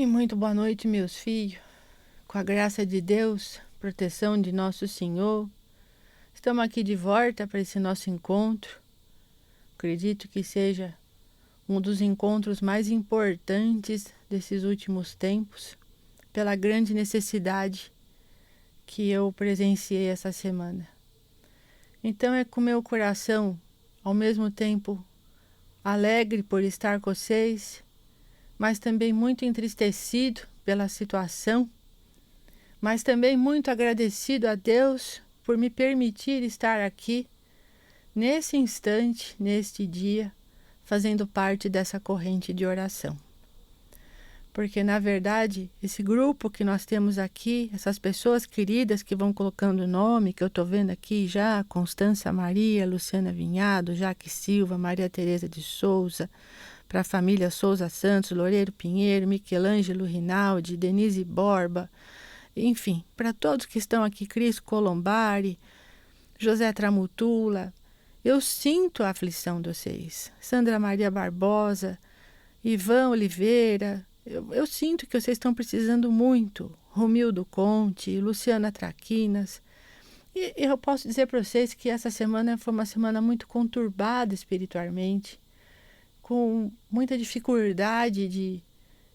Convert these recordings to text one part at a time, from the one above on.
E muito boa noite, meus filhos. Com a graça de Deus, proteção de nosso Senhor, estamos aqui de volta para esse nosso encontro. Acredito que seja um dos encontros mais importantes desses últimos tempos, pela grande necessidade que eu presenciei essa semana. Então é com meu coração, ao mesmo tempo alegre por estar com vocês, mas também muito entristecido pela situação, mas também muito agradecido a Deus por me permitir estar aqui, nesse instante, neste dia, fazendo parte dessa corrente de oração. Porque, na verdade, esse grupo que nós temos aqui, essas pessoas queridas que vão colocando nome, que eu estou vendo aqui já, Constância Maria, Luciana Vinhado, Jaque Silva, Maria Tereza de Souza, para a família Souza Santos, Loureiro Pinheiro, Michelangelo Rinaldi, Denise Borba, enfim, para todos que estão aqui, Cris Colombari, José Tramutula, eu sinto a aflição de vocês. Sandra Maria Barbosa, Ivan Oliveira, eu sinto que vocês estão precisando muito. Romildo Conte, Luciana Traquinas. E eu posso dizer para vocês que essa semana foi uma semana muito conturbada espiritualmente, com muita dificuldade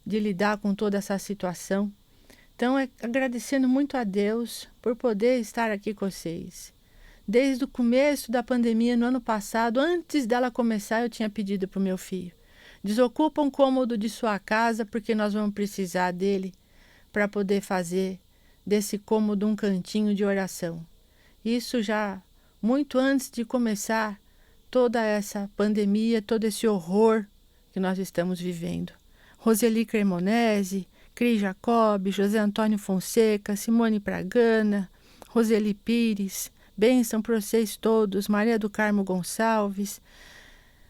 de lidar com toda essa situação. Então, agradecendo muito a Deus por poder estar aqui com vocês. Desde o começo da pandemia, no ano passado, antes dela começar, eu tinha pedido para o meu filho: desocupa um cômodo de sua casa, porque nós vamos precisar dele para poder fazer desse cômodo um cantinho de oração. Isso já muito antes de começar toda essa pandemia, todo esse horror que nós estamos vivendo. Roseli Cremonese, Cris Jacob, José Antônio Fonseca, Simone Pragana, Roseli Pires, bênção para vocês todos, Maria do Carmo Gonçalves,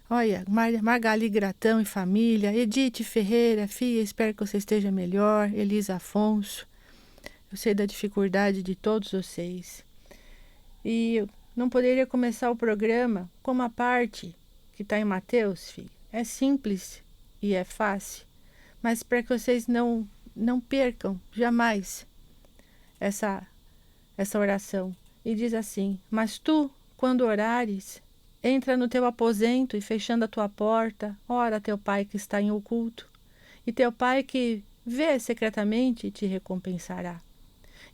olha, Margali Gratão e família, Edith Ferreira, filha, espero que você esteja melhor, Elisa Afonso, eu sei da dificuldade de todos vocês. E eu não poderia começar o programa com uma parte que está em Mateus, filho. É simples e é fácil, mas para que vocês não percam jamais essa oração. E diz assim: mas tu, quando orares, entra no teu aposento e, fechando a tua porta, ora a teu pai que está em oculto, e teu pai que vê secretamente te recompensará.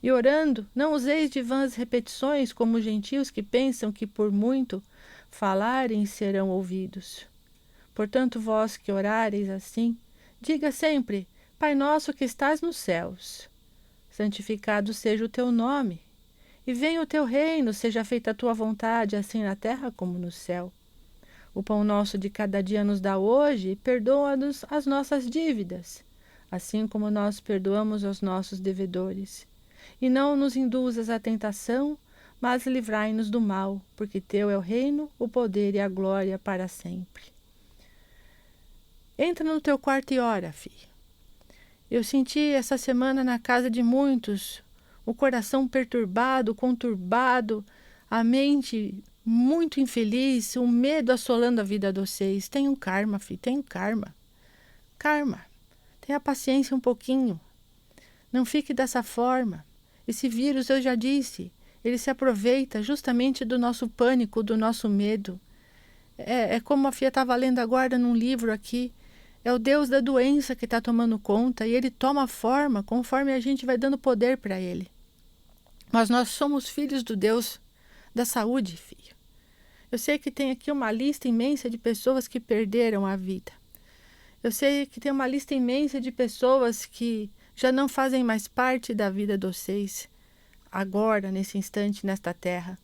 E orando, não useis de vãs repetições como os gentios que pensam que por muito falarem serão ouvidos. Portanto, vós que orareis assim, diga sempre: Pai nosso que estás nos céus, santificado seja o teu nome, e venha o teu reino, seja feita a tua vontade, assim na terra como no céu. O pão nosso de cada dia nos dá hoje, e perdoa-nos as nossas dívidas, assim como nós perdoamos aos nossos devedores. E não nos induzas à tentação, mas livrai-nos do mal, porque teu é o reino, o poder e a glória para sempre. Entra no teu quarto e ora, filho. Eu senti essa semana na casa de muitos o coração perturbado, conturbado, a mente muito infeliz, o medo assolando a vida de vocês. Tenham karma, filho, tenham karma. Karma. Tenha paciência um pouquinho. Não fique dessa forma. Esse vírus, eu já disse, ele se aproveita justamente do nosso pânico, do nosso medo. É como a Fia estava lendo agora num livro aqui. É o Deus da doença que está tomando conta, e ele toma forma conforme a gente vai dando poder para ele. Mas nós somos filhos do Deus da saúde, filho. Eu sei que tem aqui uma lista imensa de pessoas que perderam a vida. Eu sei que tem uma lista imensa de pessoas que já não fazem mais parte da vida de vocês, agora, nesse instante, nesta terra.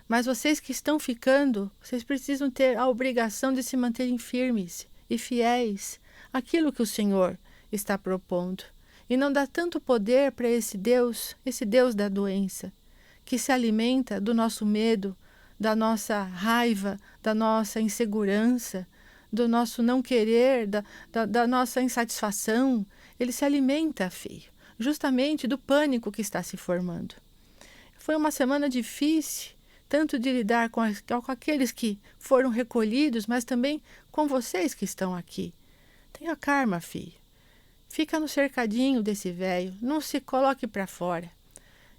Mas vocês que estão ficando, vocês precisam ter a obrigação de se manterem firmes e fiéis àquilo que o Senhor está propondo. E não dá tanto poder para esse Deus da doença, que se alimenta do nosso medo, da nossa raiva, da nossa insegurança, do nosso não querer, da nossa insatisfação. Ele se alimenta, filho, justamente do pânico que está se formando. Foi uma semana difícil, tanto de lidar com aqueles que foram recolhidos, mas também com vocês que estão aqui. Tenha karma, filho. Fica no cercadinho desse velho, não se coloque para fora.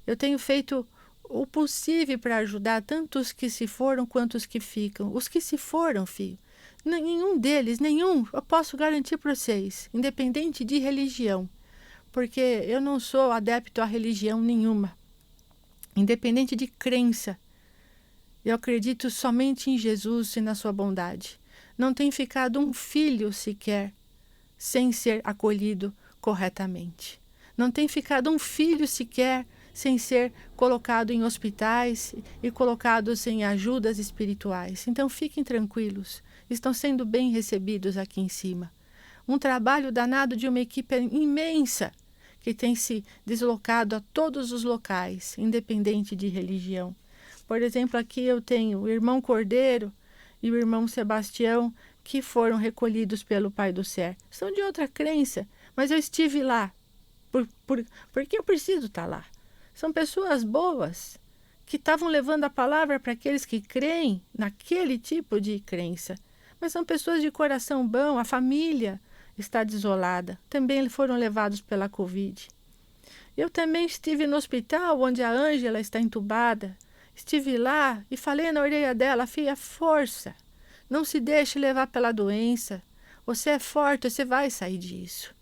Eu tenho feito o possível para ajudar tanto os que se foram quanto os que ficam. Os que se foram, filho, nenhum deles, eu posso garantir para vocês, independente de religião, porque eu não sou adepto a religião nenhuma, independente de crença. Eu acredito somente em Jesus e na sua bondade. Não tem ficado um filho sequer sem ser acolhido corretamente. Não tem ficado um filho sequer sem ser colocado em hospitais e colocados em ajudas espirituais. Então fiquem tranquilos, estão sendo bem recebidos aqui em cima. Um trabalho danado de uma equipe imensa que tem se deslocado a todos os locais, independente de religião. Por exemplo, aqui eu tenho o irmão Cordeiro e o irmão Sebastião, que foram recolhidos pelo Pai do Céu. São de outra crença, mas eu estive lá, porque eu preciso estar lá. São pessoas boas, que estavam levando a palavra para aqueles que creem naquele tipo de crença. Mas são pessoas de coração bom, a família está desolada. Também foram levados pela Covid. Eu também estive no hospital onde a Ângela está entubada. Estive lá e falei na orelha dela: filha, força, não se deixe levar pela doença. Você é forte, você vai sair disso.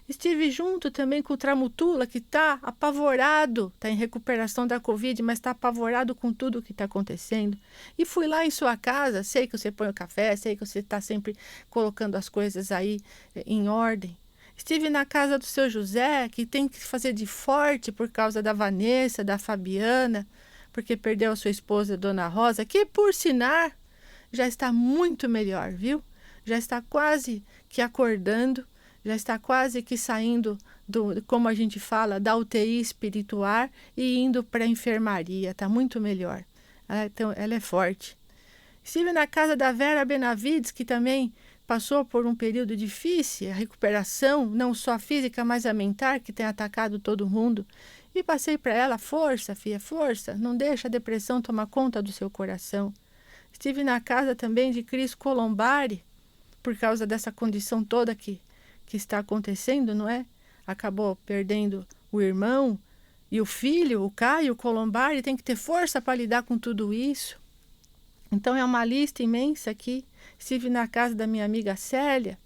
Estive junto também com o Tramutula, que está apavorado, está em recuperação da Covid, mas está apavorado com tudo o que está acontecendo. E fui lá em sua casa, sei que você põe o café, sei que você está sempre colocando as coisas aí em ordem. Estive na casa do seu José, que tem que fazer de forte por causa da Vanessa, da Fabiana, porque perdeu a sua esposa, Dona Rosa, que, por sinal, já está muito melhor, viu? Já está quase que acordando, já está quase que saindo, como a gente fala, da UTI espiritual e indo para a enfermaria. Está muito melhor. Então, ela é forte. Estive na casa da Vera Benavides, que também passou por um período difícil, a recuperação, não só física, mas a mental, que tem atacado todo mundo. E passei para ela: força, filha, força, não deixa a depressão tomar conta do seu coração. Estive na casa também de Cris Colombari, por causa dessa condição toda que está acontecendo, não é? Acabou perdendo o irmão e o filho, o Caio Colombari, tem que ter força para lidar com tudo isso. Então é uma lista imensa aqui. Estive na casa da minha amiga Célia,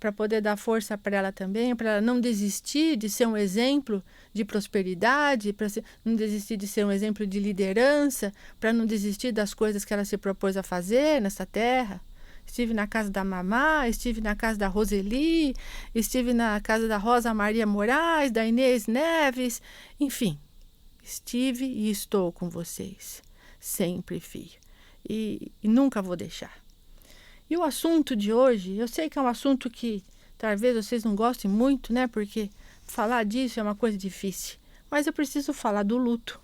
para poder dar força para ela também, para ela não desistir de ser um exemplo de prosperidade, para não desistir de ser um exemplo de liderança, para não desistir das coisas que ela se propôs a fazer nessa terra. Estive na casa da Mamá, estive na casa da Roseli, estive na casa da Rosa Maria Moraes, da Inês Neves, enfim, estive e estou com vocês, sempre, filho, e nunca vou deixar. E o assunto de hoje, eu sei que é um assunto que talvez vocês não gostem muito, né, porque falar disso é uma coisa difícil, mas eu preciso falar do luto,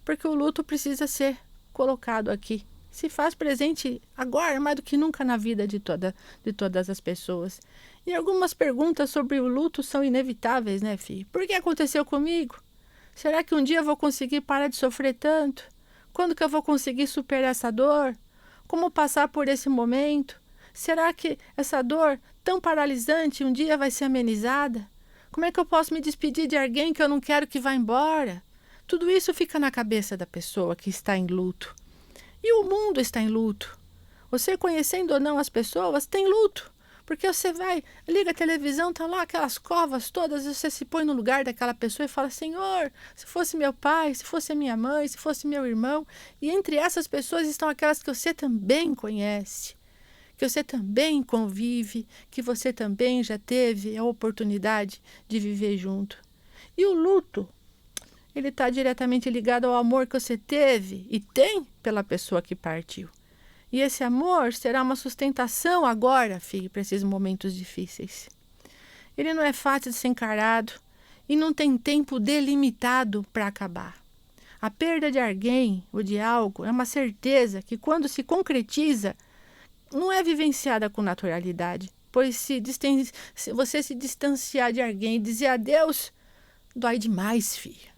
porque o luto precisa ser colocado aqui. Se faz presente agora, mais do que nunca na vida de todas as pessoas. E algumas perguntas sobre o luto são inevitáveis, né, filho? Por que aconteceu comigo? Será que um dia eu vou conseguir parar de sofrer tanto? Quando que eu vou conseguir superar essa dor? Como passar por esse momento? Será que essa dor tão paralisante um dia vai ser amenizada? Como é que eu posso me despedir de alguém que eu não quero que vá embora? Tudo isso fica na cabeça da pessoa que está em luto. E o mundo está em luto. Você, conhecendo ou não as pessoas, tem luto. Porque você vai, liga a televisão, tá lá aquelas covas todas, e você se põe no lugar daquela pessoa e fala: Senhor, se fosse meu pai, se fosse minha mãe, se fosse meu irmão. E entre essas pessoas estão aquelas que você também conhece, que você também convive, que você também já teve a oportunidade de viver junto. E o luto, ele está diretamente ligado ao amor que você teve e tem pela pessoa que partiu. E esse amor será uma sustentação agora, filho, para esses momentos difíceis. Ele não é fácil de ser encarado e não tem tempo delimitado para acabar. A perda de alguém ou de algo é uma certeza que, quando se concretiza, não é vivenciada com naturalidade. Pois se você se distanciar de alguém e dizer adeus, dói demais, filho.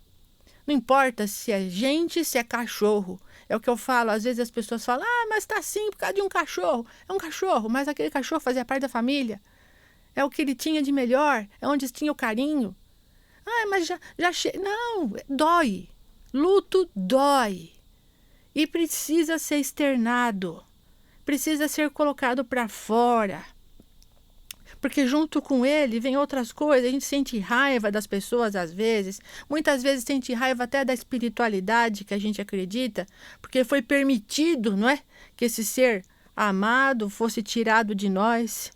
Não importa se é gente, se é cachorro. É o que eu falo, às vezes as pessoas falam: mas tá assim por causa de um cachorro. É um cachorro, mas aquele cachorro fazia parte da família. É o que ele tinha de melhor, é onde tinha o carinho. Ah, mas não, dói. Luto dói. E precisa ser externado. Precisa ser colocado para fora. Porque junto com ele vem outras coisas. A gente sente raiva das pessoas às vezes. Muitas vezes sente raiva até da espiritualidade que a gente acredita. Porque foi permitido, não é? Que esse ser amado fosse tirado de nós.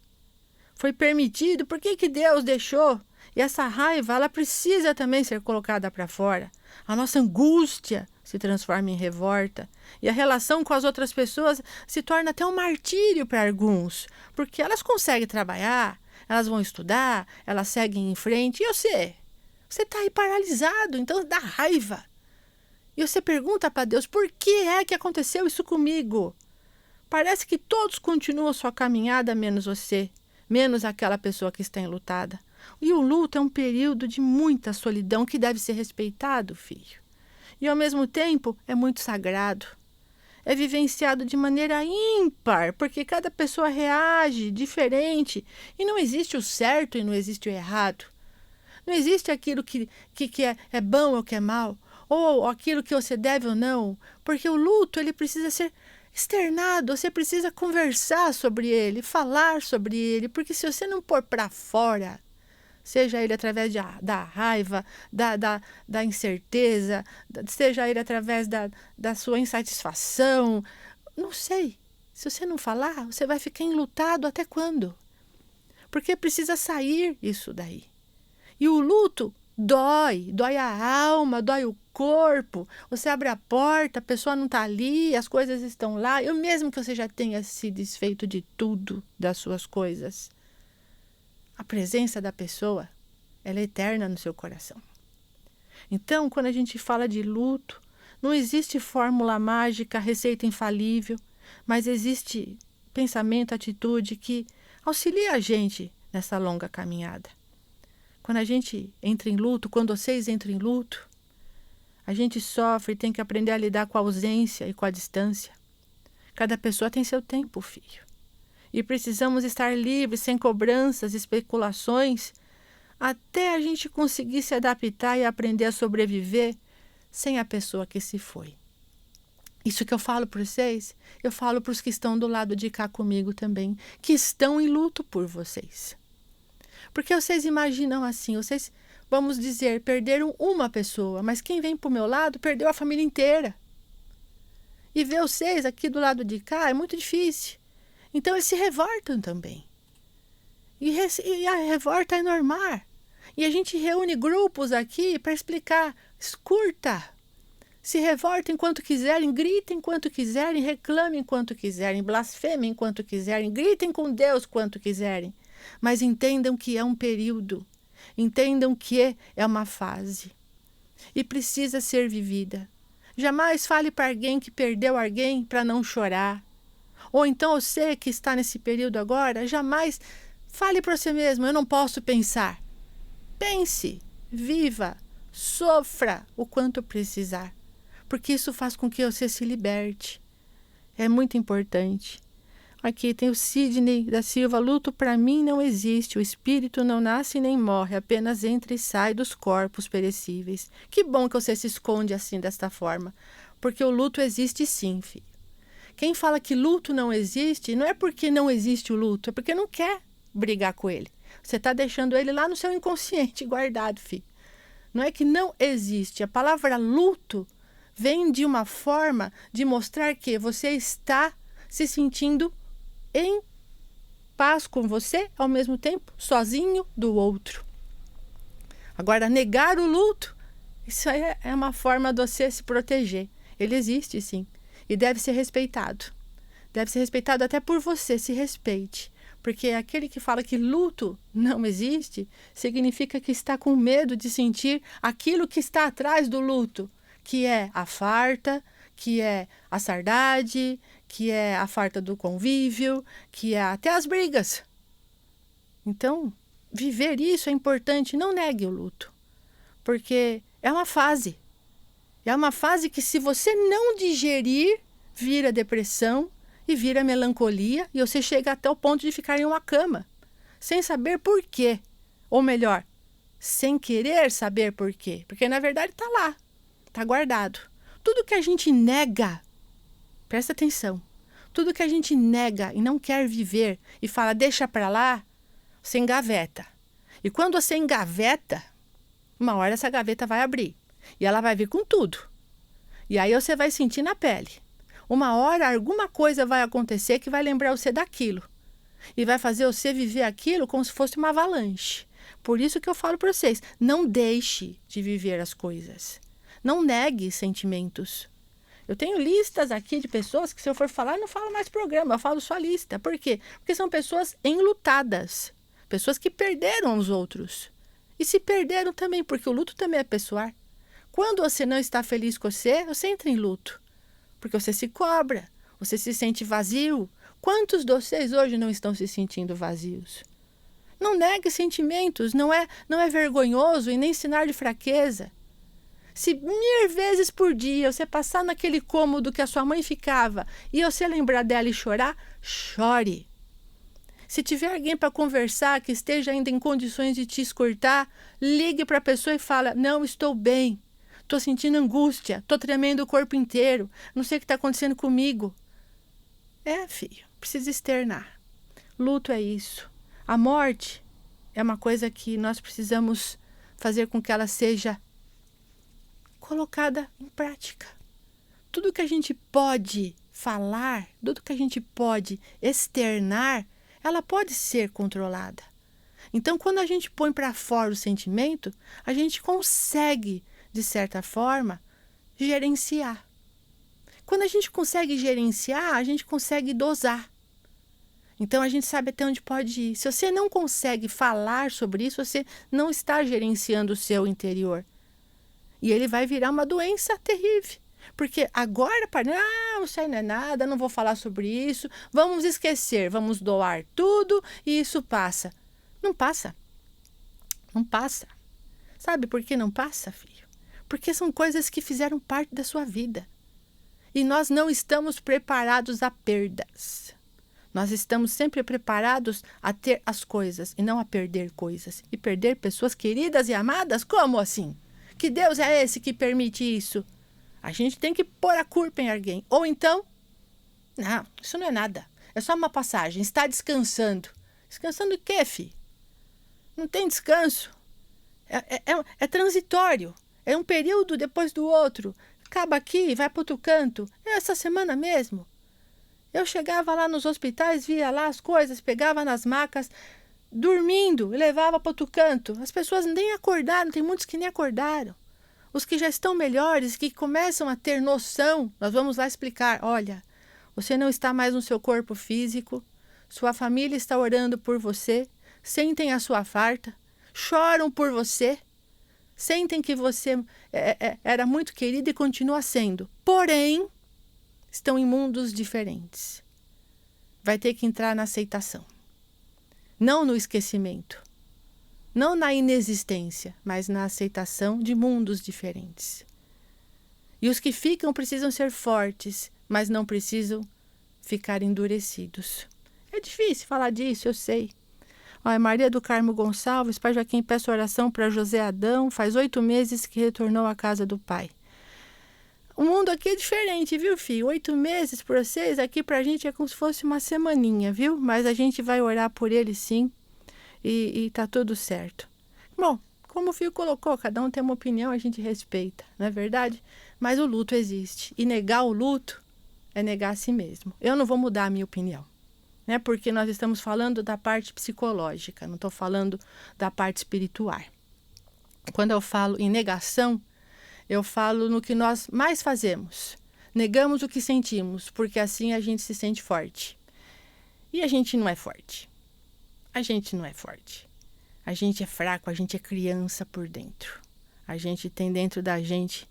Foi permitido. Por que Deus deixou? E essa raiva, ela precisa também ser colocada para fora. A nossa angústia se transforma em revolta. E a relação com as outras pessoas se torna até um martírio para alguns. Porque elas conseguem trabalhar, elas vão estudar, elas seguem em frente. E você? Você está aí paralisado, então dá raiva. E você pergunta para Deus, por que é que aconteceu isso comigo? Parece que todos continuam sua caminhada, menos você. Menos aquela pessoa que está enlutada. E o luto é um período de muita solidão que deve ser respeitado, filho. E ao mesmo tempo é muito sagrado. É vivenciado de maneira ímpar, porque cada pessoa reage diferente. E não existe o certo e não existe o errado. Não existe aquilo que é bom ou que é mal. Ou aquilo que você deve ou não. Porque o luto ele precisa ser externado, você precisa conversar sobre ele, falar sobre ele. Porque se você não pôr para fora, seja ele através da raiva, da incerteza, seja ele através da sua insatisfação. Não sei. Se você não falar, você vai ficar enlutado até quando? Porque precisa sair isso daí. E o luto dói a alma, dói o corpo. Você abre a porta, a pessoa não está ali, as coisas estão lá. E mesmo que você já tenha se desfeito de tudo das suas coisas, a presença da pessoa, ela é eterna no seu coração. Então, quando a gente fala de luto, não existe fórmula mágica, receita infalível, mas existe pensamento, atitude que auxilia a gente nessa longa caminhada. Quando a gente entra em luto, quando vocês entram em luto, a gente sofre e tem que aprender a lidar com a ausência e com a distância. Cada pessoa tem seu tempo, filho. E precisamos estar livres, sem cobranças, especulações, até a gente conseguir se adaptar e aprender a sobreviver sem a pessoa que se foi. Isso que eu falo para vocês, eu falo para os que estão do lado de cá comigo também, que estão em luto por vocês. Porque vocês imaginam assim, vocês, vamos dizer, perderam uma pessoa, mas quem vem para o meu lado perdeu a família inteira. E ver vocês aqui do lado de cá é muito difícil. Então eles se revoltam também. E a revolta é normal. E a gente reúne grupos aqui para explicar. Escuta. Se revoltem enquanto quiserem, gritem enquanto quiserem, reclamem enquanto quiserem, blasfemem enquanto quiserem, gritem com Deus quanto quiserem. Mas entendam que é um período. Entendam que é uma fase. E precisa ser vivida. Jamais fale para alguém que perdeu alguém para não chorar. Ou então você que está nesse período agora, jamais fale para você mesmo, eu não posso pensar. Pense, viva, sofra o quanto precisar. Porque isso faz com que você se liberte. É muito importante. Aqui tem o Sidney da Silva. Luto para mim não existe. O espírito não nasce nem morre. Apenas entra e sai dos corpos perecíveis. Que bom que você se esconde assim desta forma. Porque o luto existe sim, filho. Quem fala que luto não existe, não é porque não existe o luto. É porque não quer brigar com ele. Você está deixando ele lá no seu inconsciente guardado, filho. Não é que não existe. A palavra luto vem de uma forma de mostrar que você está se sentindo em paz com você, ao mesmo tempo sozinho do outro. Agora, negar o luto, isso aí é uma forma de você se proteger. Ele existe, sim, e deve ser respeitado. Deve ser respeitado até por você, se respeite. Porque aquele que fala que luto não existe, significa que está com medo de sentir aquilo que está atrás do luto, que é a farta, que é a saudade, que é a farta do convívio, que é até as brigas. Então, viver isso é importante, não negue o luto, porque é uma fase. É uma fase que, se você não digerir, vira depressão e vira melancolia, e você chega até o ponto de ficar em uma cama, sem saber por quê. Ou melhor, sem querer saber por quê. Porque na verdade está lá, está guardado. Tudo que a gente nega, presta atenção, tudo que a gente nega e não quer viver e fala deixa para lá, você engaveta. E quando você engaveta, uma hora essa gaveta vai abrir. E ela vai vir com tudo. E aí você vai sentir na pele. Uma hora alguma coisa vai acontecer que vai lembrar você daquilo. E vai fazer você viver aquilo como se fosse uma avalanche. Por isso que eu falo para vocês, não deixe de viver as coisas. Não negue sentimentos. Eu tenho listas aqui de pessoas que se eu for falar, eu não falo mais programa, eu falo só lista. Por quê? Porque são pessoas enlutadas. Pessoas que perderam os outros. E se perderam também, porque o luto também é pessoal. Quando você não está feliz com você, você entra em luto. Porque você se cobra, você se sente vazio. Quantos de vocês hoje não estão se sentindo vazios? Não negue sentimentos, não é vergonhoso e nem sinal de fraqueza. Se 1000 vezes por dia você passar naquele cômodo que a sua mãe ficava e você lembrar dela e chorar, chore. Se tiver alguém para conversar que esteja ainda em condições de te escutar, ligue para a pessoa e fala, não, estou bem, estou sentindo angústia, estou tremendo o corpo inteiro, não sei o que está acontecendo comigo. Filho, precisa externar. Luto é isso. A morte é uma coisa que nós precisamos fazer com que ela seja colocada em prática. Tudo que a gente pode falar, tudo que a gente pode externar, ela pode ser controlada. Então, quando a gente põe para fora o sentimento, a gente consegue, de certa forma, gerenciar. Quando a gente consegue gerenciar, a gente consegue dosar. Então, a gente sabe até onde pode ir. Se você não consegue falar sobre isso, você não está gerenciando o seu interior. E ele vai virar uma doença terrível. Porque agora, isso aí não é nada, não vou falar sobre isso, vamos esquecer, vamos doar tudo e isso passa. Não passa. Não passa. Sabe por que não passa, filho? Porque são coisas que fizeram parte da sua vida. E nós não estamos preparados a perdas. Nós estamos sempre preparados a ter as coisas e não a perder coisas. E perder pessoas queridas e amadas? Como assim? Que Deus é esse que permite isso? A gente tem que pôr a culpa em alguém. Ou então, não, isso não é nada. É só uma passagem. Está descansando. Descansando o quê, filho? Não tem descanso. É transitório. É um período depois do outro. Acaba aqui e vai para outro canto. É essa semana mesmo. Eu chegava lá nos hospitais, via lá as coisas, pegava nas macas, dormindo e levava para outro canto. As pessoas nem acordaram, tem muitos que nem acordaram. Os que já estão melhores, que começam a ter noção, nós vamos lá explicar. Olha, você não está mais no seu corpo físico, sua família está orando por você, sentem a sua farta, choram por você, sentem que você era muito querido e continua sendo. Porém, estão em mundos diferentes. Vai ter que entrar na aceitação. Não no esquecimento. Não na inexistência, mas na aceitação de mundos diferentes. E os que ficam precisam ser fortes, mas não precisam ficar endurecidos. É difícil falar disso, eu sei. Olha, Maria do Carmo Gonçalves, Pai Joaquim, peço oração para José Adão, faz 8 meses que retornou à casa do pai. O mundo aqui é diferente, viu, filho? 8 meses para vocês, aqui para a gente é como se fosse uma semaninha, viu? Mas a gente vai orar por ele sim e tá tudo certo. Bom, como o filho colocou, cada um tem uma opinião, a gente respeita, não é verdade? Mas o luto existe e negar o luto é negar a si mesmo. Eu não vou mudar a minha opinião, né? Porque nós estamos falando da parte psicológica, não estou falando da parte espiritual. Quando eu falo em negação, eu falo no que nós mais fazemos. Negamos o que sentimos, porque assim a gente se sente forte. E a gente não é forte. A gente não é forte. A gente é fraco, a gente é criança por dentro. A gente tem dentro da gente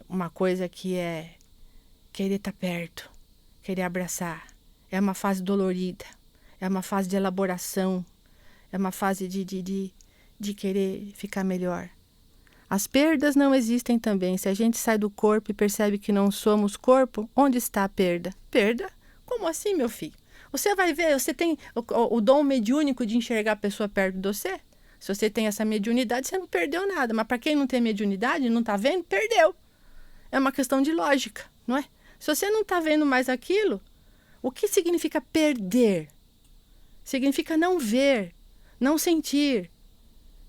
uma coisa que é querer estar perto, querer abraçar. É uma fase dolorida, é uma fase de elaboração, é uma fase de querer ficar melhor. As perdas não existem também. Se a gente sai do corpo e percebe que não somos corpo, onde está a perda? Perda? Como assim, meu filho? Você vai ver, você tem o dom mediúnico de enxergar a pessoa perto de você. Se você tem essa mediunidade, você não perdeu nada. Mas para quem não tem mediunidade, não está vendo, perdeu. É uma questão de lógica, não é? Se você não está vendo mais aquilo, o que significa perder? Significa não ver, não sentir.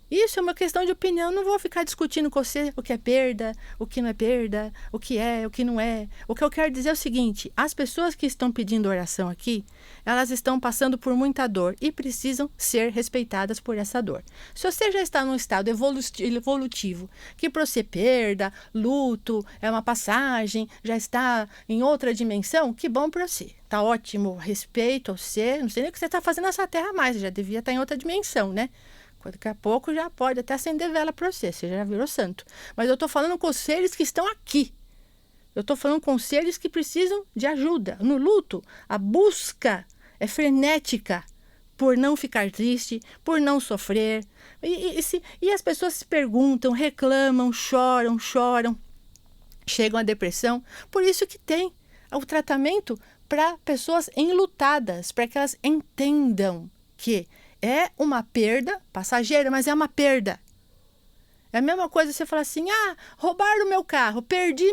Isso é uma questão de opinião. Não vou ficar discutindo com você o que é perda, o que não é perda, o que não é. O que eu quero dizer é o seguinte: as pessoas que estão pedindo oração aqui, elas estão passando por muita dor e precisam ser respeitadas por essa dor. Se você já está num estado evolutivo, que para você perda, luto, é uma passagem, já está em outra dimensão, que bom para você. Tá ótimo, respeito a você. Não sei nem o que você está fazendo nessa terra mais, já devia estar em outra dimensão, né? Daqui a pouco já pode até acender vela para você já virou santo. Mas eu estou falando com os seres que estão aqui. Eu estou falando com os seres que precisam de ajuda. No luto, a busca é frenética por não ficar triste, por não sofrer. E as pessoas se perguntam, reclamam, choram, chegam à depressão. Por isso que tem o tratamento para pessoas enlutadas, para que elas entendam que é uma perda passageira, mas é uma perda. É a mesma coisa você falar assim: roubaram o meu carro, perdi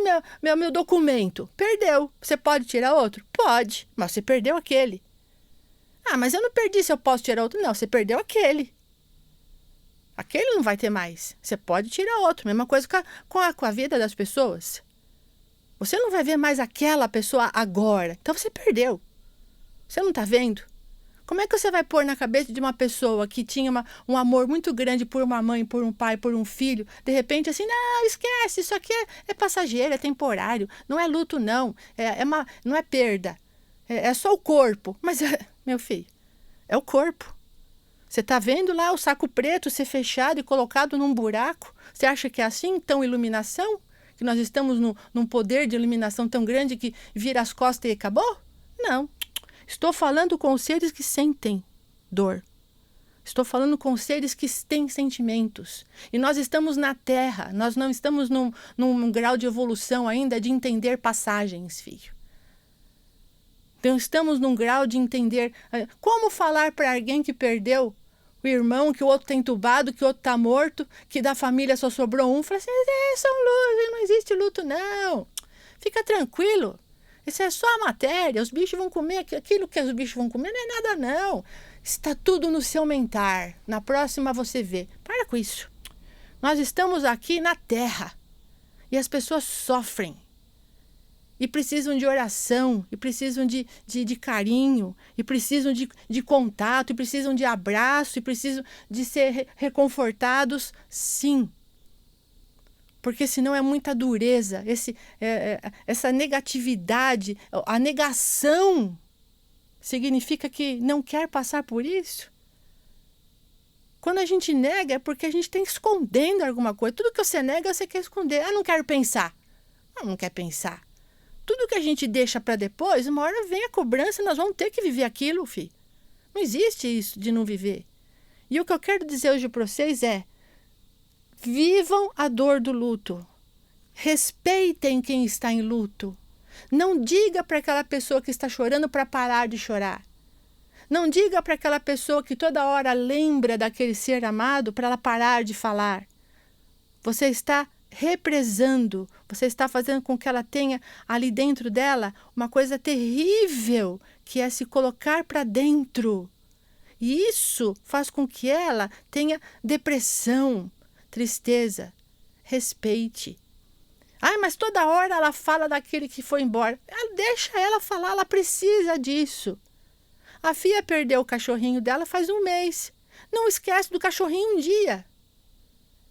meu documento. Perdeu. Você pode tirar outro? Pode, mas você perdeu aquele. Mas eu não perdi, se eu posso tirar outro. Não, você perdeu aquele. Aquele não vai ter mais. Você pode tirar outro. Mesma coisa com a vida das pessoas. Você não vai ver mais aquela pessoa agora. Então você perdeu. Você não está vendo? Como é que você vai pôr na cabeça de uma pessoa que tinha um amor muito grande por uma mãe, por um pai, por um filho, de repente assim, não, esquece, isso aqui é passageiro, é temporário, não é luto não, não é perda, é só o corpo. Mas, meu filho, é o corpo. Você está vendo lá o saco preto ser fechado e colocado num buraco? Você acha que é assim, tão iluminação? Que nós estamos num poder de iluminação tão grande que vira as costas e acabou? Não. Estou falando com seres que sentem dor. Estou falando com seres que têm sentimentos. E nós estamos na Terra. Nós não estamos num grau de evolução ainda de entender passagens, filho. Então estamos num grau de entender como falar para alguém que perdeu o irmão, que o outro está entubado, que o outro está morto, que da família só sobrou um. Fala assim, são lutos, não existe luto não. Fica tranquilo. Isso é só a matéria, os bichos vão comer, aquilo que os bichos vão comer não é nada não. Está tudo no seu mental. Na próxima você vê. Para com isso. Nós estamos aqui na Terra e as pessoas sofrem. E precisam de oração, e precisam de carinho, e precisam de contato, e precisam de abraço, e precisam de ser reconfortados, sim. Porque senão é muita dureza, essa negatividade, a negação significa que não quer passar por isso. Quando a gente nega é porque a gente está escondendo alguma coisa. Tudo que você nega, você quer esconder. Não quero pensar. Não quer pensar. Tudo que a gente deixa para depois, uma hora vem a cobrança, nós vamos ter que viver aquilo, filho. Não existe isso de não viver. E o que eu quero dizer hoje para vocês é: vivam a dor do luto. Respeitem quem está em luto. Não diga para aquela pessoa que está chorando para parar de chorar. Não diga para aquela pessoa que toda hora lembra daquele ser amado para ela parar de falar. Você está represando, você está fazendo com que ela tenha ali dentro dela uma coisa terrível, que é se colocar para dentro. E isso faz com que ela tenha depressão, tristeza. Respeite. Mas toda hora ela fala daquele que foi embora. Deixa ela falar, ela precisa disso. A Fia perdeu o cachorrinho dela faz um mês. Não esquece do cachorrinho um dia.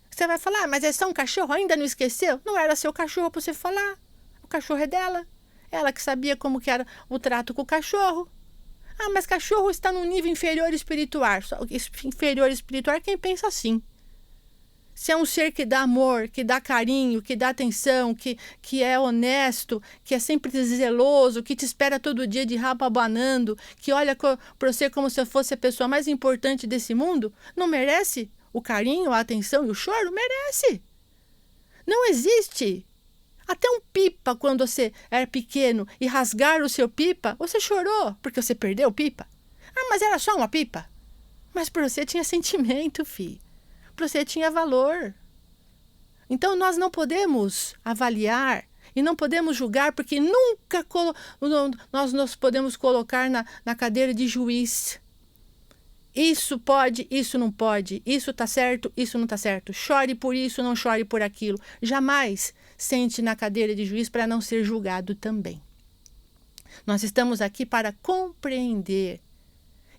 Você vai falar, mas é só um cachorro, ainda não esqueceu? Não era seu cachorro para você falar. O cachorro é dela. Ela que sabia como que era o trato com o cachorro. Mas cachorro está num nível inferior espiritual. Inferior espiritual é quem pensa assim. Se é um ser que dá amor, que dá carinho, que dá atenção, que é honesto, que é sempre zeloso, que te espera todo dia de rabo abanando, que olha para você como se fosse a pessoa mais importante desse mundo, não merece o carinho, a atenção e o choro? Merece. Não existe. Até um pipa, quando você era pequeno e rasgaram o seu pipa, você chorou porque você perdeu o pipa. Ah, mas era só uma pipa. Mas para você tinha sentimento, filho. Para você tinha valor. Então nós não podemos avaliar e não podemos julgar, porque nunca nós nos podemos colocar na cadeira de juiz. Isso pode, isso não pode, isso está certo, isso não está certo. Chore por isso, não chore por aquilo. Jamais sente na cadeira de juiz para não ser julgado também. Nós estamos aqui para compreender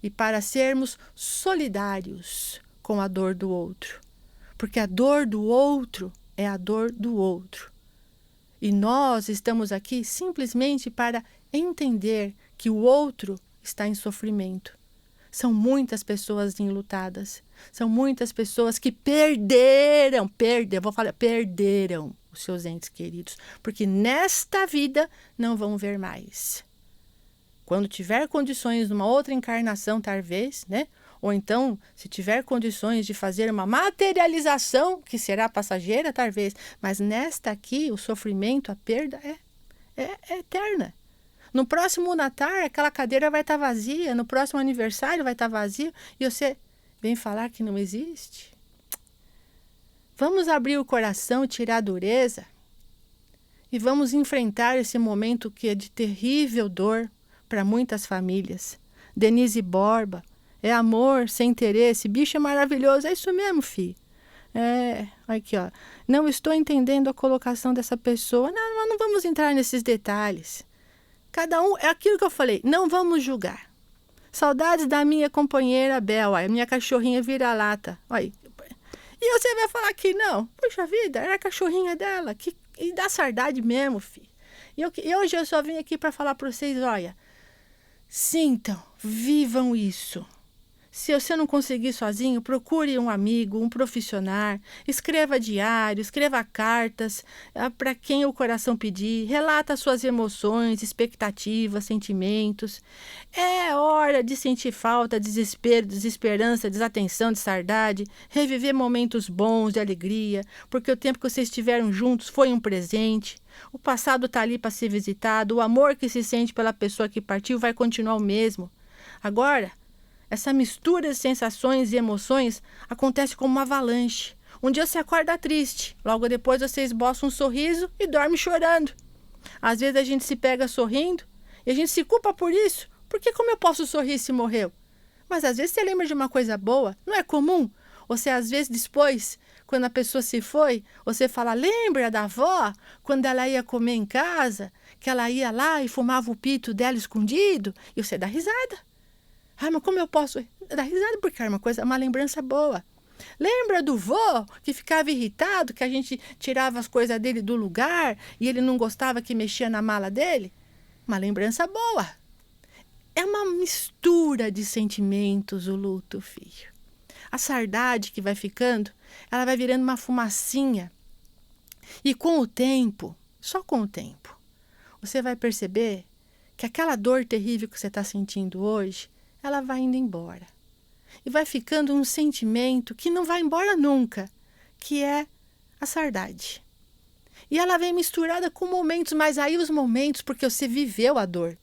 e para sermos solidários com a dor do outro. Porque a dor do outro é a dor do outro. E nós estamos aqui simplesmente para entender que o outro está em sofrimento. São muitas pessoas enlutadas. São muitas pessoas que perderam os seus entes queridos. Porque nesta vida não vão ver mais. Quando tiver condições numa outra encarnação, talvez, né? Ou então, se tiver condições de fazer uma materialização, que será passageira, talvez. Mas nesta aqui, o sofrimento, a perda é eterna. No próximo Natal, aquela cadeira vai estar vazia. No próximo aniversário vai estar vazio. E você vem falar que não existe? Vamos abrir o coração, tirar a dureza. E vamos enfrentar esse momento que é de terrível dor para muitas famílias. Denise Borba. É amor, sem interesse. Bicho é maravilhoso. É isso mesmo, filho. Aqui, ó. Não estou entendendo a colocação dessa pessoa. Não vamos entrar nesses detalhes. Cada um, é aquilo que eu falei, não vamos julgar. Saudades da minha companheira Bel, a minha cachorrinha vira-lata. E você vai falar que não. Puxa vida, era a cachorrinha dela. E dá saudade mesmo, filho. E hoje eu só vim aqui para falar para vocês, olha, sintam, vivam isso. Se você não conseguir sozinho, procure um amigo, um profissional, escreva diário, escreva cartas para quem o coração pedir, relata suas emoções, expectativas, sentimentos. É hora de sentir falta, desespero, desesperança, desatenção, de saudade, reviver momentos bons de alegria, porque o tempo que vocês estiveram juntos foi um presente. O passado está ali para ser visitado, o amor que se sente pela pessoa que partiu vai continuar o mesmo. Agora, essa mistura de sensações e emoções acontece como uma avalanche. Um dia você acorda triste, logo depois você esboça um sorriso e dorme chorando. Às vezes a gente se pega sorrindo e a gente se culpa por isso. Porque como eu posso sorrir se morreu? Mas às vezes você lembra de uma coisa boa, não é comum? Você às vezes depois, quando a pessoa se foi, você fala, lembra da avó? Quando ela ia comer em casa, que ela ia lá e fumava o pito dela escondido? E você dá risada. Mas como eu posso dar risada? Porque é uma lembrança boa. Lembra do vô que ficava irritado, que a gente tirava as coisas dele do lugar e ele não gostava que mexia na mala dele? Uma lembrança boa. É uma mistura de sentimentos o luto, filho. A saudade que vai ficando, ela vai virando uma fumacinha. E com o tempo, só com o tempo, você vai perceber que aquela dor terrível que você está sentindo hoje, ela vai indo embora. E vai ficando um sentimento que não vai embora nunca, que é a saudade. E ela vem misturada com momentos, mas aí os momentos, porque você viveu a dor,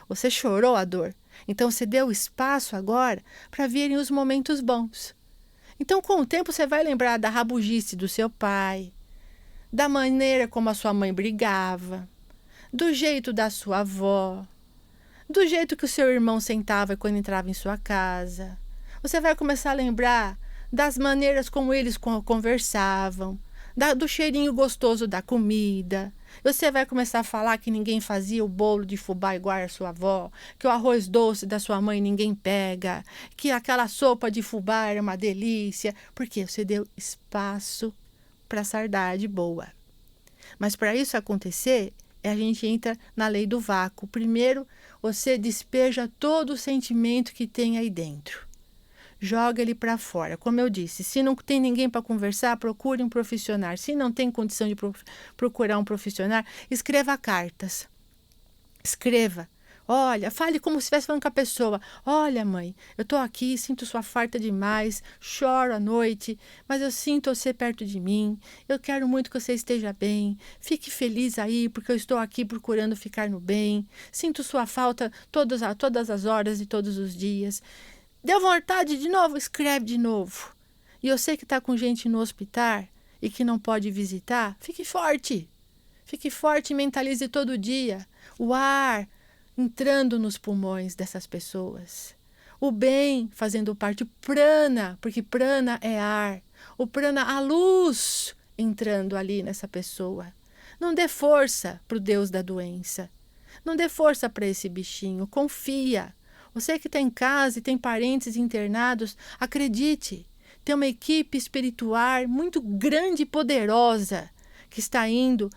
você chorou a dor, então você deu espaço agora para virem os momentos bons. Então com o tempo você vai lembrar da rabugice do seu pai, da maneira como a sua mãe brigava, do jeito da sua avó, do jeito que o seu irmão sentava quando entrava em sua casa. Você vai começar a lembrar das maneiras como eles conversavam, do cheirinho gostoso da comida. Você vai começar a falar que ninguém fazia o bolo de fubá igual a sua avó, que o arroz doce da sua mãe ninguém pega, que aquela sopa de fubá era uma delícia, porque você deu espaço para a saudade boa. Mas para isso acontecer, a gente entra na lei do vácuo. Primeiro, você despeja todo o sentimento que tem aí dentro. Joga ele para fora. Como eu disse, se não tem ninguém para conversar, procure um profissional. Se não tem condição de procurar um profissional, escreva cartas. Escreva. Olha, fale como se estivesse falando com a pessoa. Olha, mãe, eu estou aqui, sinto sua falta demais, choro à noite, mas eu sinto você perto de mim. Eu quero muito que você esteja bem. Fique feliz aí, porque eu estou aqui procurando ficar no bem. Sinto sua falta todas as horas e todos os dias. Deu vontade de novo? Escreve de novo. E eu sei que está com gente no hospital e que não pode visitar. Fique forte. Fique forte e mentalize todo dia. O ar entrando nos pulmões dessas pessoas. O bem fazendo parte, o prana, porque prana é ar. O prana, a luz entrando ali nessa pessoa. Não dê força para o Deus da doença. Não dê força para esse bichinho. Confia. Você que está em casa e tem parentes internados, acredite. Tem uma equipe espiritual muito grande e poderosa que está indo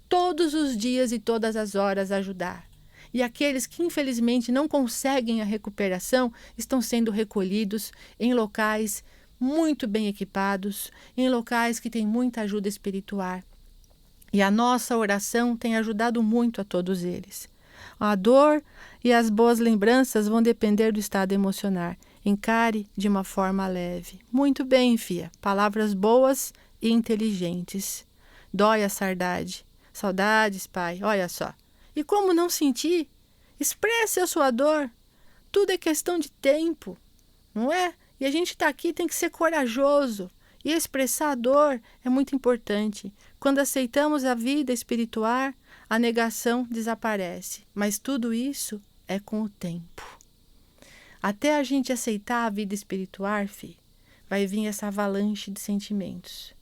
todos os dias e todas as horas ajudar. E aqueles que infelizmente não conseguem a recuperação estão sendo recolhidos em locais muito bem equipados, em locais que têm muita ajuda espiritual. E a nossa oração tem ajudado muito a todos eles. A dor e as boas lembranças vão depender do estado emocional. Encare de uma forma leve. Muito bem, filha. Palavras boas e inteligentes. Dói a saudade. Saudades, pai. Olha só. E como não sentir? Expresse a sua dor. Tudo é questão de tempo, não é? E a gente está aqui, tem que ser corajoso. E expressar a dor é muito importante. Quando aceitamos a vida espiritual, a negação desaparece. Mas tudo isso é com o tempo. Até a gente aceitar a vida espiritual, vai vir essa avalanche de sentimentos.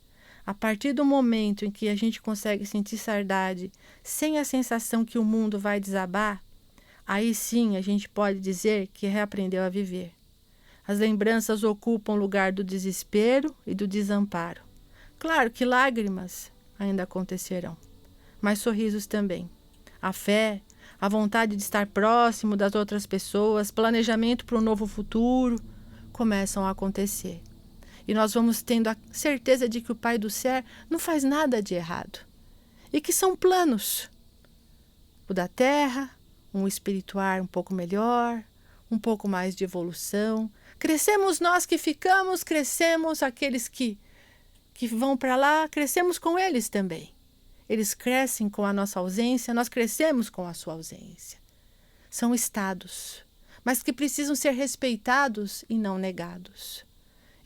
A partir do momento em que a gente consegue sentir saudade, sem a sensação que o mundo vai desabar, aí sim a gente pode dizer que reaprendeu a viver. As lembranças ocupam o lugar do desespero e do desamparo. Claro que lágrimas ainda acontecerão, mas sorrisos também. A fé, a vontade de estar próximo das outras pessoas, planejamento para um novo futuro, começam a acontecer. E nós vamos tendo a certeza de que o Pai do Céu não faz nada de errado. E que são planos. O da Terra, um espiritual um pouco melhor, um pouco mais de evolução. Crescemos nós que ficamos, crescemos aqueles que vão para lá, crescemos com eles também. Eles crescem com a nossa ausência, nós crescemos com a sua ausência. São estados, mas que precisam ser respeitados e não negados.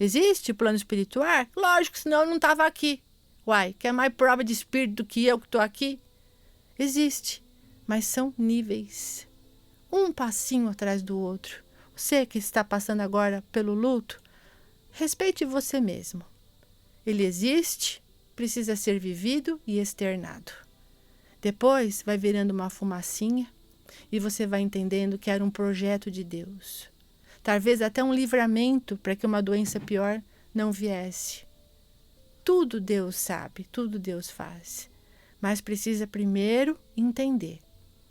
Existe plano espiritual? Lógico, senão eu não estava aqui. Uai, quer mais prova de espírito do que eu que estou aqui? Existe, mas são níveis. Um passinho atrás do outro. Você que está passando agora pelo luto, respeite você mesmo. Ele existe, precisa ser vivido e externado. Depois vai virando uma fumacinha e você vai entendendo que era um projeto de Deus. Talvez até um livramento para que uma doença pior não viesse. Tudo Deus sabe, tudo Deus faz. Mas precisa primeiro entender,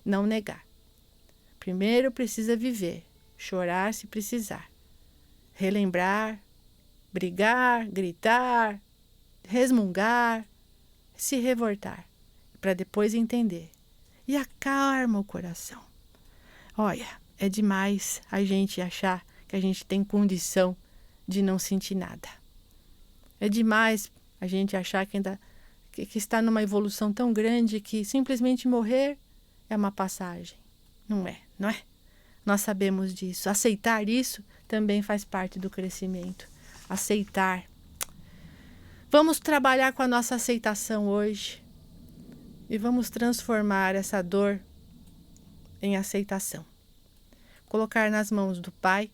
não negar. Primeiro precisa viver, chorar se precisar. Relembrar, brigar, gritar, resmungar, se revoltar, para depois entender. E acalma o coração. Olha, é demais a gente achar que a gente tem condição de não sentir nada. É demais a gente achar que ainda que está numa evolução tão grande que simplesmente morrer é uma passagem. Não é, não é? Nós sabemos disso. Aceitar isso também faz parte do crescimento. Aceitar. Vamos trabalhar com a nossa aceitação hoje e vamos transformar essa dor em aceitação. Colocar nas mãos do Pai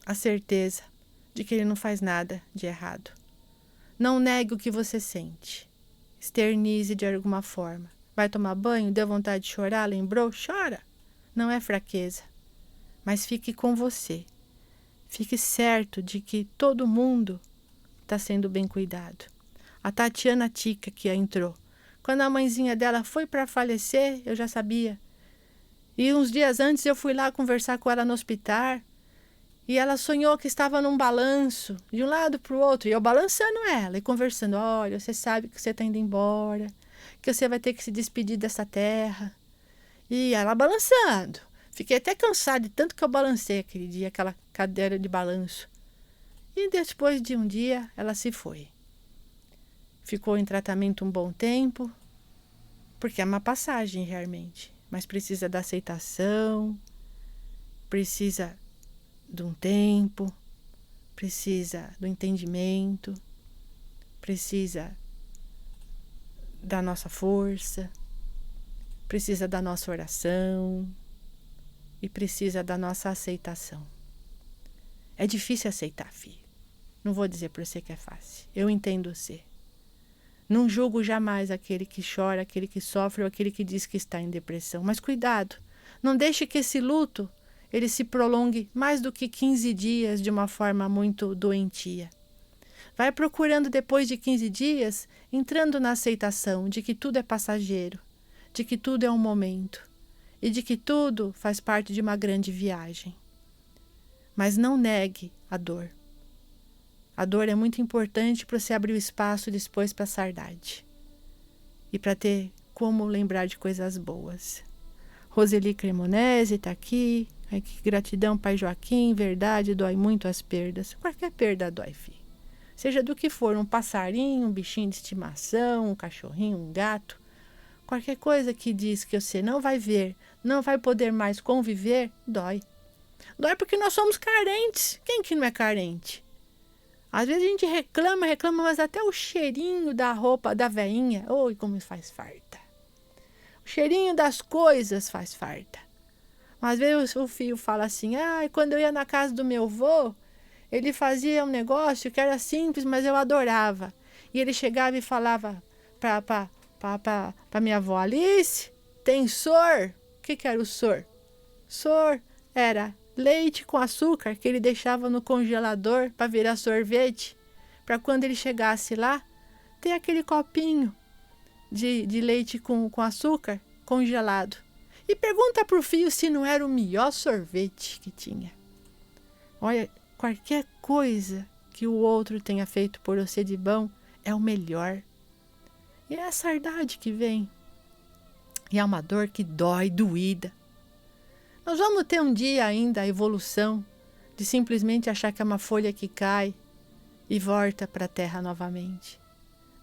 a certeza de que Ele não faz nada de errado. Não negue o que você sente. Externize de alguma forma. Vai tomar banho? Deu vontade de chorar? Lembrou? Chora. Não é fraqueza. Mas fique com você. Fique certo de que todo mundo está sendo bem cuidado. A Tatiana Tica que entrou. Quando a mãezinha dela foi para falecer, eu já sabia. E uns dias antes eu fui lá conversar com ela no hospital. E ela sonhou que estava num balanço, de um lado para o outro. E eu balançando ela e conversando. Olha, você sabe que você está indo embora. Que você vai ter que se despedir dessa terra. E ela balançando. Fiquei até cansada de tanto que eu balancei aquele dia, aquela cadeira de balanço. E depois de um dia, ela se foi. Ficou em tratamento um bom tempo, porque é uma passagem realmente. Mas precisa da aceitação, precisa de um tempo, precisa do entendimento, precisa da nossa força, precisa da nossa oração e precisa da nossa aceitação. É difícil aceitar, filho. Não vou dizer para você que é fácil. Eu entendo você. Não julgo jamais aquele que chora, aquele que sofre ou aquele que diz que está em depressão. Mas cuidado, não deixe que esse luto ele se prolongue mais do que 15 dias de uma forma muito doentia. Vai procurando depois de 15 dias, entrando na aceitação de que tudo é passageiro, de que tudo é um momento e de que tudo faz parte de uma grande viagem. Mas não negue a dor. A dor é muito importante para você abrir o espaço depois para a saudade e para ter como lembrar de coisas boas. Roseli Cremonese está aqui. Ai, que gratidão, Pai Joaquim. Verdade, dói muito as perdas. Qualquer perda dói, filho. Seja do que for, um passarinho, um bichinho de estimação, um cachorrinho, um gato. Qualquer coisa que diz que você não vai ver, não vai poder mais conviver, dói. Dói porque nós somos carentes. Quem que não é carente? Às vezes a gente reclama, mas até o cheirinho da roupa da veinha, oi, como faz falta. O cheirinho das coisas faz falta. Às vezes o filho fala assim, quando eu ia na casa do meu avô, ele fazia um negócio que era simples, mas eu adorava. E ele chegava e falava para minha avó, Alice, tem sor? O que era o sor? Sor era leite com açúcar que ele deixava no congelador para virar sorvete, para quando ele chegasse lá, ter aquele copinho de leite com açúcar congelado. E pergunta para o filho se não era o melhor sorvete que tinha. Olha, qualquer coisa que o outro tenha feito por você de bom é o melhor. E é a saudade que vem. E é uma dor que dói, doída. Nós vamos ter um dia ainda a evolução de simplesmente achar que é uma folha que cai e volta para a terra novamente.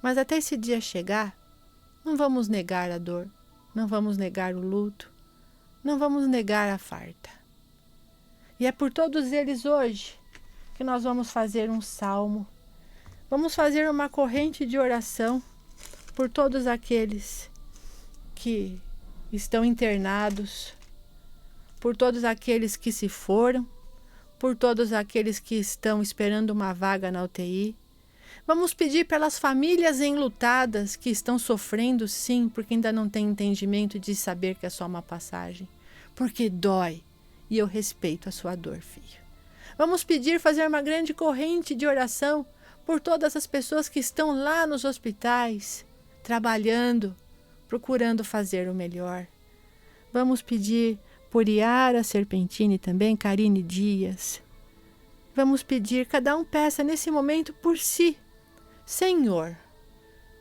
Mas até esse dia chegar, não vamos negar a dor, não vamos negar o luto, não vamos negar a farta. E é por todos eles hoje que nós vamos fazer um salmo. Vamos fazer uma corrente de oração por todos aqueles que estão internados, por todos aqueles que se foram, por todos aqueles que estão esperando uma vaga na UTI. Vamos pedir pelas famílias enlutadas que estão sofrendo, sim, porque ainda não têm entendimento de saber que é só uma passagem. Porque dói, e eu respeito a sua dor, filho. Vamos pedir, fazer uma grande corrente de oração por todas as pessoas que estão lá nos hospitais, trabalhando, procurando fazer o melhor. Vamos pedir por Iara Serpentini também, Karine Dias. Vamos pedir, cada um peça nesse momento por si. Senhor,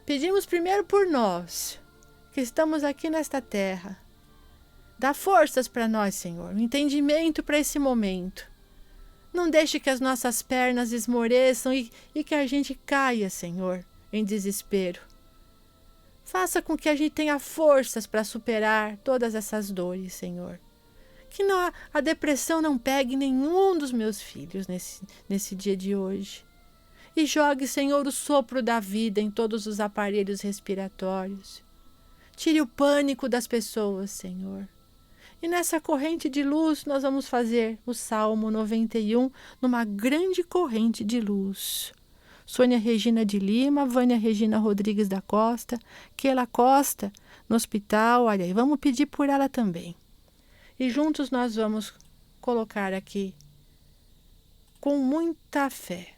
pedimos primeiro por nós, que estamos aqui nesta terra. Dá forças para nós, Senhor, um entendimento para esse momento. Não deixe que as nossas pernas esmoreçam e que a gente caia, Senhor, em desespero. Faça com que a gente tenha forças para superar todas essas dores, Senhor. Que a depressão não pegue nenhum dos meus filhos nesse dia de hoje. E jogue, Senhor, o sopro da vida em todos os aparelhos respiratórios. Tire o pânico das pessoas, Senhor. E nessa corrente de luz nós vamos fazer o Salmo 91 numa grande corrente de luz. Sônia Regina de Lima, Vânia Regina Rodrigues da Costa, Keila Costa, no hospital, olha aí, vamos pedir por ela também. E juntos nós vamos colocar aqui, com muita fé,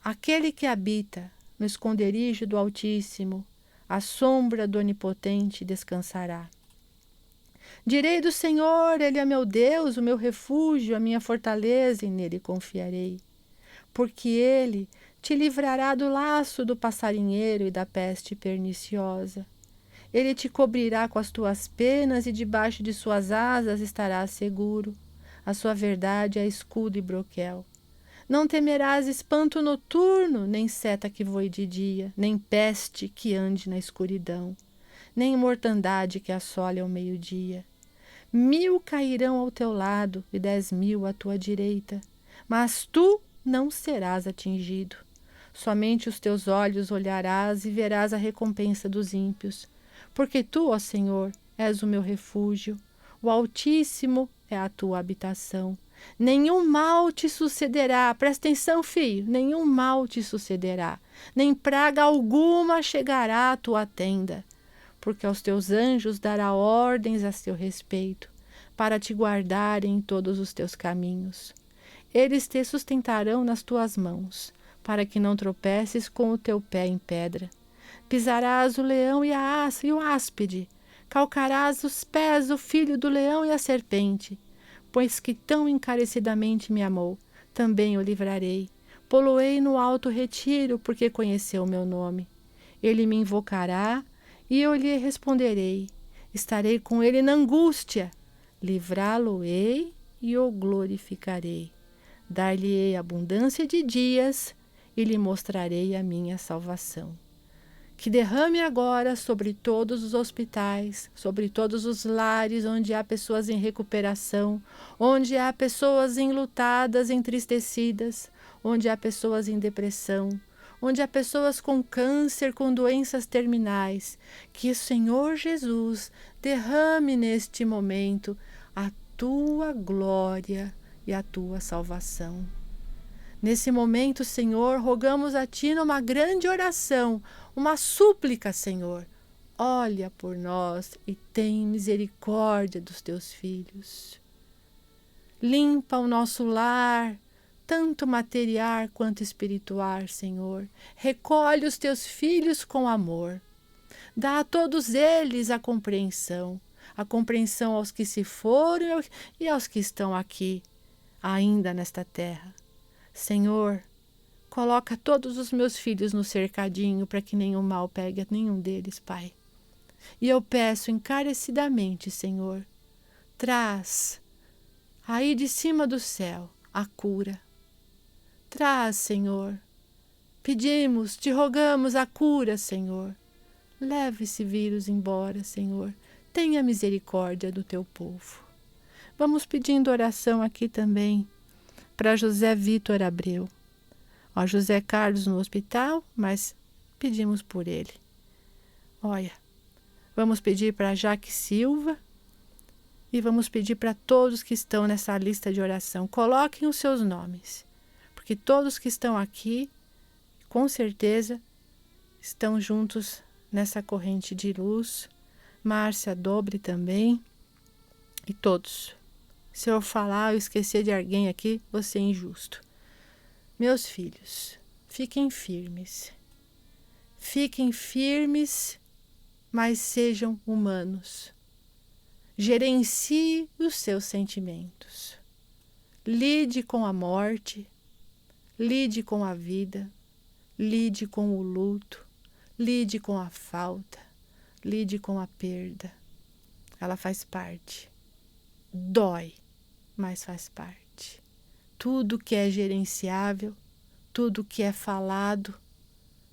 aquele que habita no esconderijo do Altíssimo, à sombra do Onipotente descansará. Direi do Senhor, Ele é meu Deus, o meu refúgio, a minha fortaleza, e nele confiarei. Porque Ele te livrará do laço do passarinheiro e da peste perniciosa. Ele te cobrirá com as tuas penas e debaixo de suas asas estarás seguro. A sua verdade é escudo e broquel. Não temerás espanto noturno, nem seta que voe de dia, nem peste que ande na escuridão, nem mortandade que assole ao meio-dia. 1000 cairão ao teu lado e 10.000 à tua direita, mas tu não serás atingido. Somente os teus olhos olharás e verás a recompensa dos ímpios. Porque tu, ó Senhor, és o meu refúgio, o Altíssimo é a tua habitação. Nenhum mal te sucederá, presta atenção, filho, nenhum mal te sucederá, nem praga alguma chegará à tua tenda, porque aos teus anjos dará ordens a seu respeito, para te guardarem em todos os teus caminhos. Eles te sustentarão nas tuas mãos, para que não tropeces com o teu pé em pedra. Pisarás o leão e o áspide, calcarás os pés do filho do leão e a serpente. Pois que tão encarecidamente me amou, também o livrarei. Poloei no alto retiro, porque conheceu o meu nome. Ele me invocará, e eu lhe responderei. Estarei com ele na angústia. Livrá-lo-ei e o glorificarei. Dar-lhe-ei abundância de dias, e lhe mostrarei a minha salvação. Que derrame agora sobre todos os hospitais, sobre todos os lares onde há pessoas em recuperação, onde há pessoas enlutadas, entristecidas, onde há pessoas em depressão, onde há pessoas com câncer, com doenças terminais. Que o Senhor Jesus derrame neste momento a tua glória e a tua salvação. Nesse momento, Senhor, rogamos a Ti numa grande oração, uma súplica, Senhor. Olha por nós e tem misericórdia dos Teus filhos. Limpa o nosso lar, tanto material quanto espiritual, Senhor. Recolhe os Teus filhos com amor. Dá a todos eles a compreensão aos que se foram e aos que estão aqui, ainda nesta terra. Senhor, coloca todos os meus filhos no cercadinho para que nenhum mal pegue a nenhum deles, Pai. E eu peço encarecidamente, Senhor, traz aí de cima do céu a cura. Traz, Senhor. Pedimos, te rogamos a cura, Senhor. Leve esse vírus embora, Senhor. Tenha misericórdia do teu povo. Vamos pedindo oração aqui também para José Vitor Abreu. Ó, José Carlos no hospital, mas pedimos por ele. Olha, vamos pedir para Jaque Silva e vamos pedir para todos que estão nessa lista de oração. Coloquem os seus nomes, porque todos que estão aqui, com certeza, estão juntos nessa corrente de luz. Márcia Dobre também, e todos. Se eu falar ou esquecer de alguém aqui, vou ser injusto. Meus filhos, fiquem firmes. Fiquem firmes, mas sejam humanos. Gerencie os seus sentimentos. Lide com a morte, lide com a vida, lide com o luto, lide com a falta, lide com a perda. Ela faz parte. Dói, mas faz parte. Tudo que é gerenciável, tudo que é falado,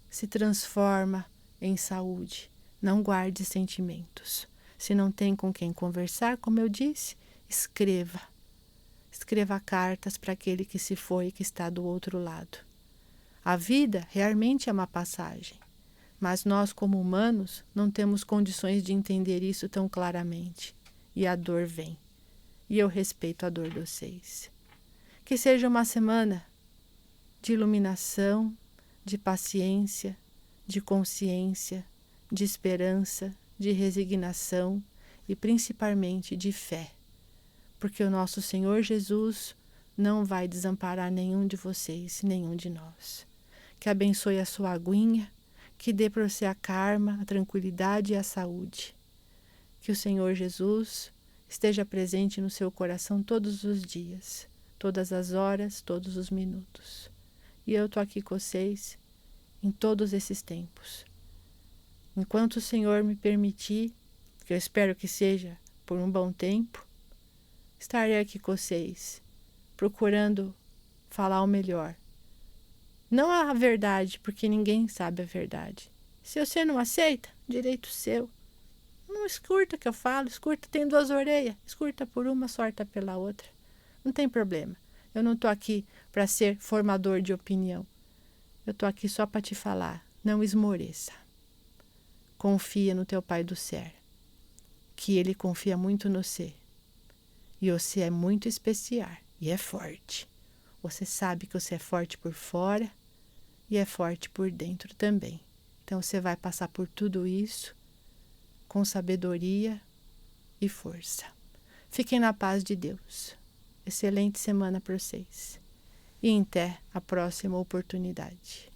se transforma em saúde. Não guarde sentimentos. Se não tem com quem conversar, como eu disse, escreva. Escreva cartas para aquele que se foi e que está do outro lado. A vida realmente é uma passagem, mas nós, como humanos, não temos condições de entender isso tão claramente. E a dor vem. E eu respeito a dor de vocês. Que seja uma semana de iluminação, de paciência, de consciência, de esperança, de resignação e principalmente de fé. Porque o nosso Senhor Jesus não vai desamparar nenhum de vocês, nenhum de nós. Que abençoe a sua aguinha, que dê para você a calma, a tranquilidade e a saúde. Que o Senhor Jesus esteja presente no seu coração todos os dias, todas as horas, todos os minutos. E eu estou aqui com vocês em todos esses tempos. Enquanto o Senhor me permitir, que eu espero que seja por um bom tempo, estarei aqui com vocês, procurando falar o melhor. Não a verdade, porque ninguém sabe a verdade. Se você não aceita, direito seu. Não escuta o que eu falo, escuta, tem duas orelhas, escuta por uma, sorta pela outra. Não tem problema. Eu não estou aqui para ser formador de opinião. Eu estou aqui só para te falar, não esmoreça. Confia no teu Pai do céu, que Ele confia muito no você. E você é muito especial e é forte. Você sabe que você é forte por fora e é forte por dentro também. Então você vai passar por tudo isso com sabedoria e força. Fiquem na paz de Deus. Excelente semana para vocês. E até a próxima oportunidade.